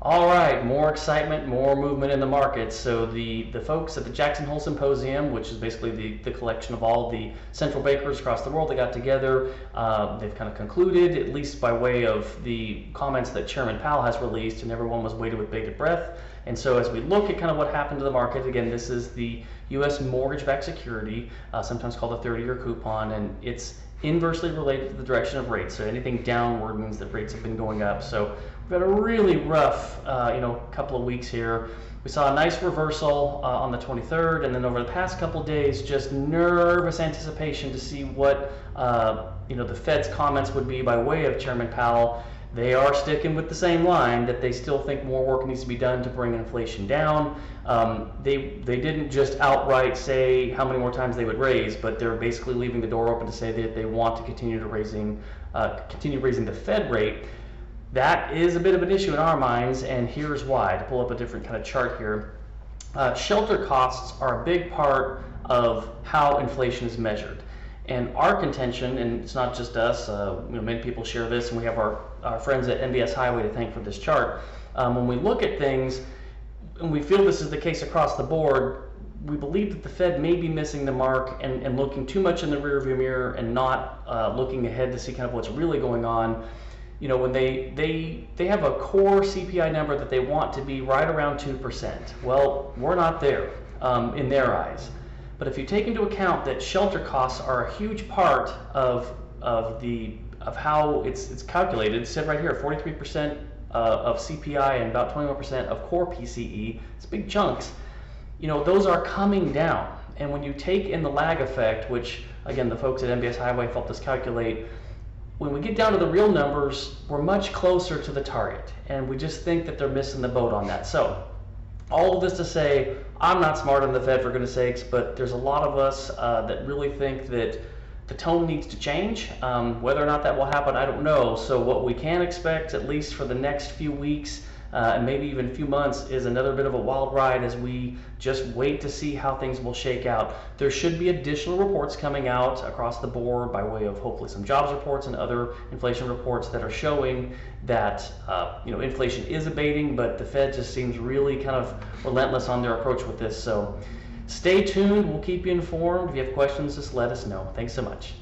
All right, more excitement, more movement in the markets. So the folks at the Jackson Hole Symposium, which is basically the collection of all the central bankers across the world that got together, they've kind of concluded, at least by way of the comments that Chairman Powell has released, and everyone was waiting with bated breath. And so as we look at kind of what happened to the market, again, this is the U.S. mortgage-backed security, sometimes called a 30-year coupon, and it's inversely related to the direction of rates. So anything downward means that rates have been going up. So we've had a really rough, couple of weeks here. We saw a nice reversal on the 23rd, and then over the past couple of days, just nervous anticipation to see what the Fed's comments would be by way of Chairman Powell. They are sticking with the same line that they still think more work needs to be done to bring inflation down. They didn't just outright say how many more times they would raise, but they're basically leaving the door open to say that they want to continue raising the Fed rate. That is a bit of an issue in our minds, and here's why. To pull up a different kind of chart here, shelter costs are a big part of how inflation is measured. And our contention, and it's not just us, many people share this, and we have our friends at NBS Highway to thank for this chart. When we look at things, and we feel this is the case across the board, we believe that the Fed may be missing the mark and looking too much in the rearview mirror and not looking ahead to see kind of what's really going on. When they have a core CPI number that they want to be right around 2%. Well, we're not there in their eyes. But if you take into account that shelter costs are a huge part of how it's calculated, it's said right here, 43% of CPI and about 21% of core PCE, it's big chunks. Those are coming down. And when you take in the lag effect, which again the folks at NBS Highway helped us calculate, when we get down to the real numbers, we're much closer to the target. And we just think that they're missing the boat on that. So all of this to say, I'm not smarter than the Fed, for goodness sakes, but there's a lot of us that really think that the tone needs to change. Whether or not that will happen, I don't know. So what we can expect, at least for the next few weeks, and maybe even a few months, is another bit of a wild ride as we just wait to see how things will shake out. There should be additional reports coming out across the board by way of hopefully some jobs reports and other inflation reports that are showing that inflation is abating, but the Fed just seems really kind of relentless on their approach with this. So stay tuned. We'll keep you informed. If you have questions, just let us know. Thanks so much.